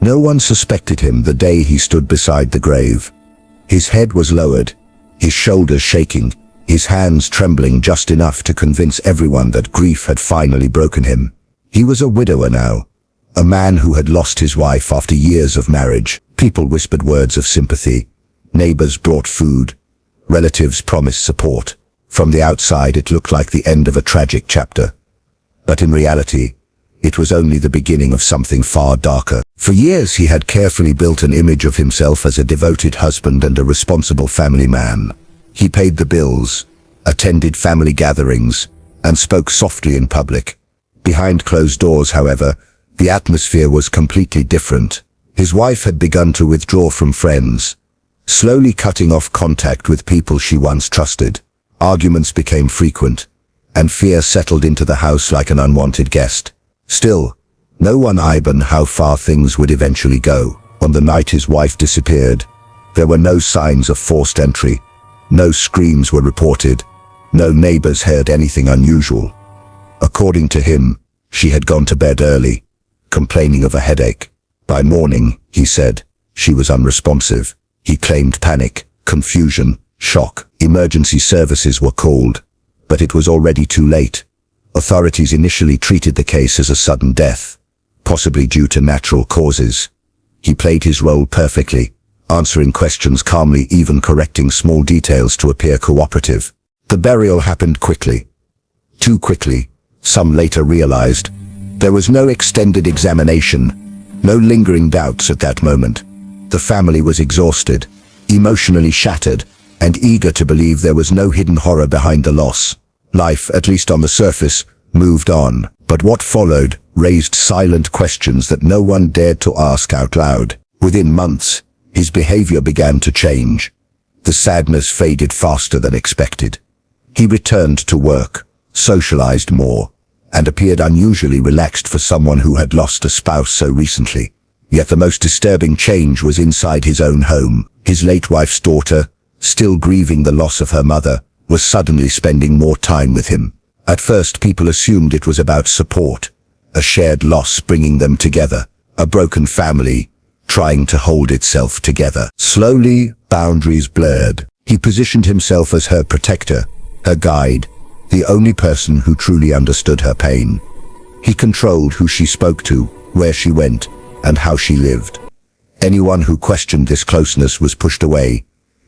No one suspected him the day he stood beside the grave. His head was lowered, his shoulders shaking, his hands trembling just enough to convince everyone that grief had finally broken him. He was a widower now, a man who had lost his wife after years of marriage. People whispered words of sympathy. Neighbors brought food. Relatives promised support. From the outside, it looked like the end of a tragic chapter. But in reality, it was only the beginning of something far darker. For years, he had carefully built an image of himself as a devoted husband and a responsible family man. He paid the bills, attended family gatherings, and spoke softly in public. Behind closed doors, however, the atmosphere was completely different. His wife had begun to withdraw from friends, slowly cutting off contact with people she once trusted. Arguments became frequent, and fear settled into the house like an unwanted guest. Still, no one eyed how far things would eventually go. On the night his wife disappeared, there were no signs of forced entry. No screams were reported. No neighbors heard anything unusual. According to him, she had gone to bed early, complaining of a headache. By morning, he said, she was unresponsive. He claimed panic, confusion, shock. Emergency services were called, but it was already too late. Authorities initially treated the case as a sudden death, possibly due to natural causes. He played his role perfectly, answering questions calmly, even correcting small details to appear cooperative. The burial happened quickly. Too quickly, some later realized. There was no extended examination, no lingering doubts at that moment. The family was exhausted, emotionally shattered, and eager to believe there was no hidden horror behind the loss. Life, at least on the surface, moved on, but what followed raised silent questions that no one dared to ask out loud. Within months, his behavior began to change. The sadness faded faster than expected. He returned to work, socialized more, and appeared unusually relaxed for someone who had lost a spouse so recently. Yet the most disturbing change was inside his own home. His late wife's daughter, still grieving the loss of her mother, was suddenly spending more time with him. At first, people assumed it was about support, a shared loss bringing them together, a broken family trying to hold itself together. Slowly, boundaries blurred. He positioned himself as her protector, her guide, the only person who truly understood her pain. He controlled who she spoke to, where she went, and how she lived. Anyone who questioned this closeness was pushed away.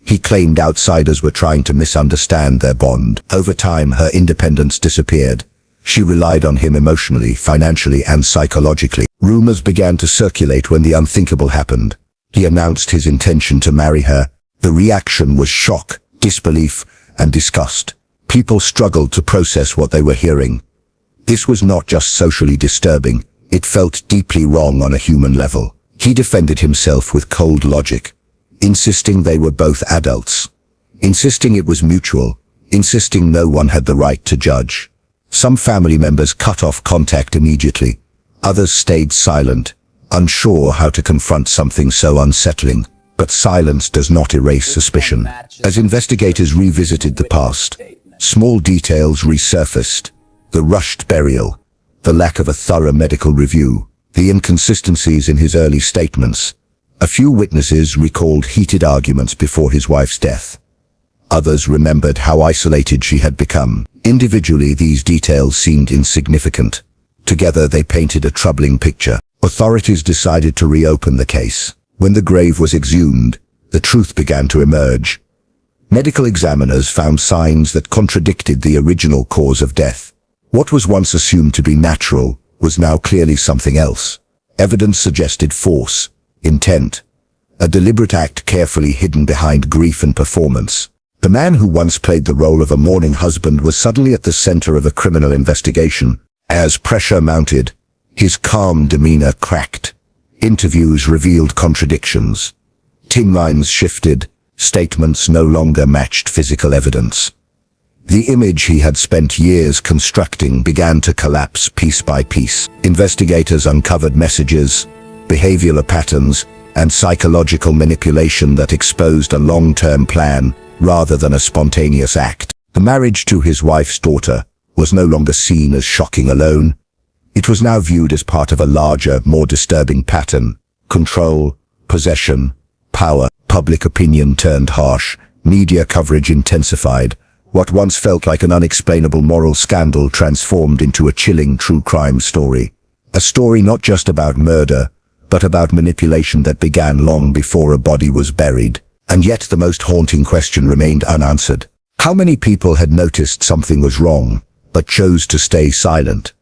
He claimed outsiders were trying to misunderstand their bond. Over time, her independence disappeared. She relied on him emotionally, financially, and psychologically. Rumors began to circulate when the unthinkable happened. He announced his intention to marry her. The reaction was shock, disbelief, and disgust. People struggled to process what they were hearing. This was not just socially disturbing, it felt deeply wrong on a human level. He defended himself with cold logic, insisting they were both adults, insisting it was mutual, insisting no one had the right to judge. Some family members cut off contact immediately. Others stayed silent, unsure how to confront something so unsettling. But silence does not erase suspicion. As investigators revisited the past, small details resurfaced. The rushed burial, the lack of a thorough medical review, the inconsistencies in his early statements. A few witnesses recalled heated arguments before his wife's death. Others remembered how isolated she had become. Individually, these details seemed insignificant. Together, they painted a troubling picture. Authorities decided to reopen the case. When the grave was exhumed, the truth began to emerge. Medical examiners found signs that contradicted the original cause of death. What was once assumed to be natural was now clearly something else. Evidence suggested force, intent, a deliberate act carefully hidden behind grief and performance. The man who once played the role of a mourning husband was suddenly at the center of a criminal investigation. As pressure mounted, his calm demeanor cracked. Interviews revealed contradictions. Timelines shifted, statements no longer matched physical evidence. The image he had spent years constructing began to collapse piece by piece. Investigators uncovered messages, behavioral patterns, and psychological manipulation that exposed a long-term plan rather than a spontaneous act. The marriage to his wife's daughter was no longer seen as shocking alone. It was now viewed as part of a larger, more disturbing pattern. Control, possession, power. Public opinion turned harsh. Media coverage intensified. What once felt like an unexplainable moral scandal transformed into a chilling true crime story. A story not just about murder, but about manipulation that began long before a body was buried. And yet the most haunting question remained unanswered. How many people had noticed something was wrong, but chose to stay silent?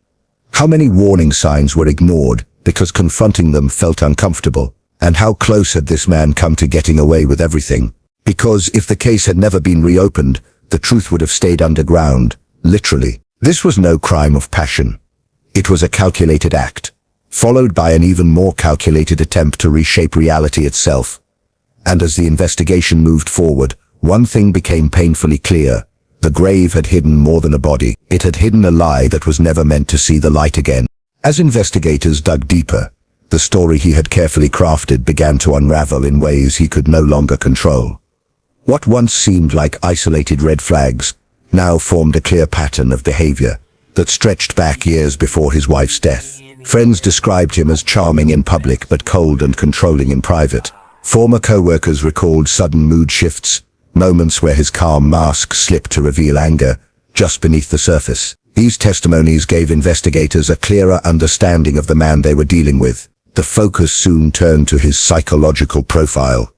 How many warning signs were ignored because confronting them felt uncomfortable? And how close had this man come to getting away with everything? Because if the case had never been reopened, the truth would have stayed underground, literally. This was no crime of passion. It was a calculated act, followed by an even more calculated attempt to reshape reality itself. And as the investigation moved forward, one thing became painfully clear. The grave had hidden more than a body. It had hidden a lie that was never meant to see the light again. As investigators dug deeper, the story he had carefully crafted began to unravel in ways he could no longer control. What once seemed like isolated red flags now formed a clear pattern of behavior that stretched back years before his wife's death. Friends described him as charming in public but cold and controlling in private. Former co-workers recalled sudden mood shifts, moments where his calm mask slipped to reveal anger just beneath the surface. These testimonies gave investigators a clearer understanding of the man they were dealing with. The focus soon turned to his psychological profile.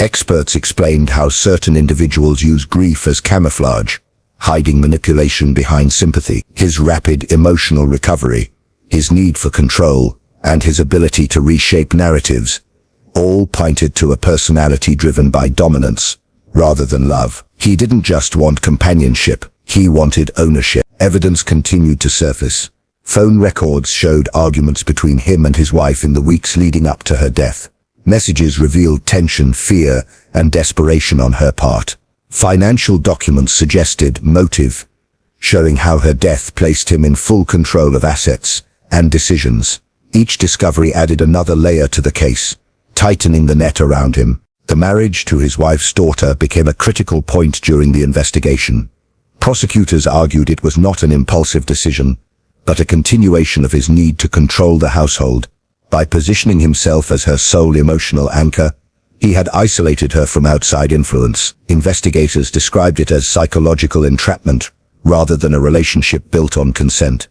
Experts explained how certain individuals use grief as camouflage, hiding manipulation behind sympathy. His rapid emotional recovery, his need for control, and his ability to reshape narratives all pointed to a personality driven by dominance rather than love. He didn't just want companionship, he wanted ownership. Evidence continued to surface. Phone records showed arguments between him and his wife in the weeks leading up to her death. Messages revealed tension, fear, and desperation on her part. Financial documents suggested motive, showing how her death placed him in full control of assets and decisions. Each discovery added another layer to the case, tightening the net around him. The marriage to his wife's daughter became a critical point during the investigation. Prosecutors argued it was not an impulsive decision, but a continuation of his need to control the household. By positioning himself as her sole emotional anchor, he had isolated her from outside influence. Investigators described it as psychological entrapment, rather than a relationship built on consent.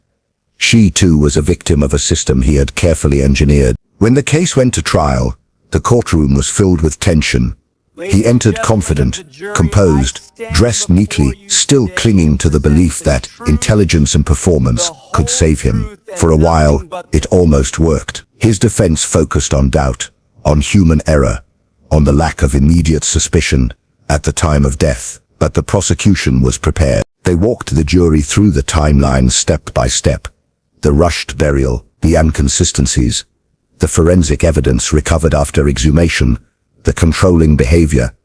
She too was a victim of a system he had carefully engineered. When the case went to trial, the courtroom was filled with tension. He entered confident, composed, dressed neatly, still clinging to the belief that intelligence and performance could save him. For a while, it almost worked. His defense focused on doubt, on human error, on the lack of immediate suspicion at the time of death. But the prosecution was prepared. They walked the jury through the timeline step by step. The rushed burial, the inconsistencies, the forensic evidence recovered after exhumation, the controlling behavior,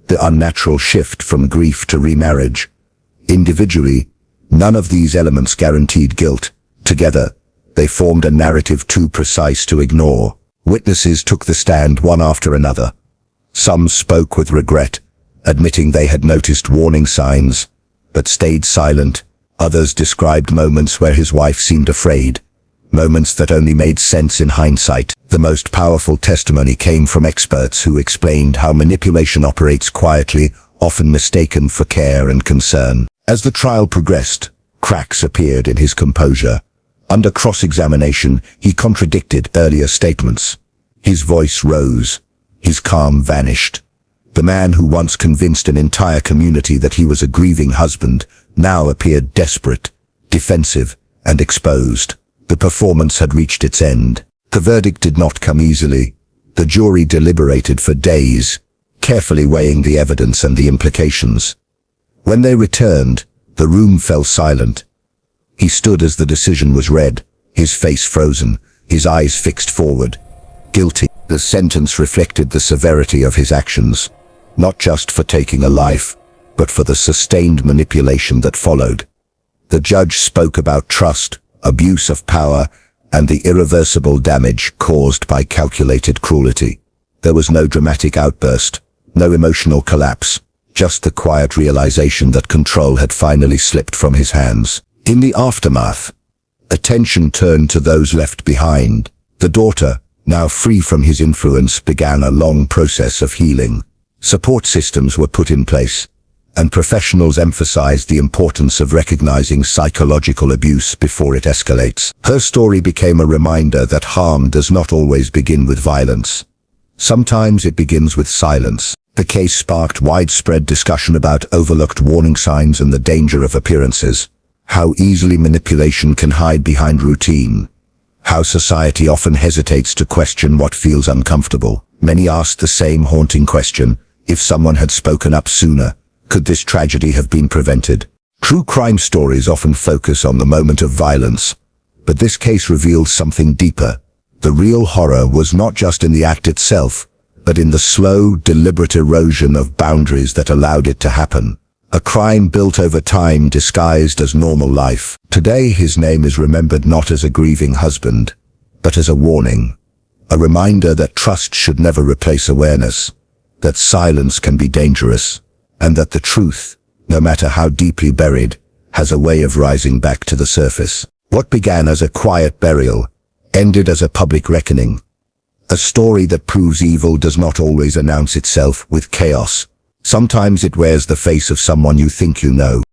the unnatural shift from grief to remarriage. Individually, none of these elements guaranteed guilt. Together, they formed a narrative too precise to ignore. Witnesses took the stand one after another. Some spoke with regret, admitting they had noticed warning signs, but stayed silent. Others described moments where his wife seemed afraid, moments that only made sense in hindsight. The most powerful testimony came from experts who explained how manipulation operates quietly, often mistaken for care and concern. As the trial progressed, cracks appeared in his composure. Under cross-examination, he contradicted earlier statements. His voice rose. His calm vanished. The man who once convinced an entire community that he was a grieving husband now appeared desperate, defensive, and exposed. The performance had reached its end. The verdict did not come easily. The jury deliberated for days, carefully weighing the evidence and the implications. When they returned, the room fell silent. He stood as the decision was read, his face frozen, his eyes fixed forward. Guilty. The sentence reflected the severity of his actions, not just for taking a life, but for the sustained manipulation that followed. The judge spoke about trust, abuse of power, and the irreversible damage caused by calculated cruelty. There was no dramatic outburst, no emotional collapse, just the quiet realization that control had finally slipped from his hands. In the aftermath, attention turned to those left behind. The daughter, Now free from his influence, began a long process of healing. Support systems were put in place, and professionals emphasized the importance of recognizing psychological abuse before it escalates. Her story became a reminder that harm does not always begin with violence. Sometimes it begins with silence. The case sparked widespread discussion about overlooked warning signs and the danger of appearances, how easily manipulation can hide behind routine, how society often hesitates to question what feels uncomfortable. Many asked the same haunting question: if someone had spoken up sooner, could this tragedy have been prevented? True crime stories often focus on the moment of violence, but this case reveals something deeper. The real horror was not just in the act itself, but in the slow, deliberate erosion of boundaries that allowed it to happen. A crime built over time, disguised as normal life. Today his name is remembered not as a grieving husband, but as a warning. A reminder that trust should never replace awareness, that silence can be dangerous, and that the truth, no matter how deeply buried, has a way of rising back to the surface. What began as a quiet burial ended as a public reckoning. A story that proves evil does not always announce itself with chaos. Sometimes it wears the face of someone you think you know.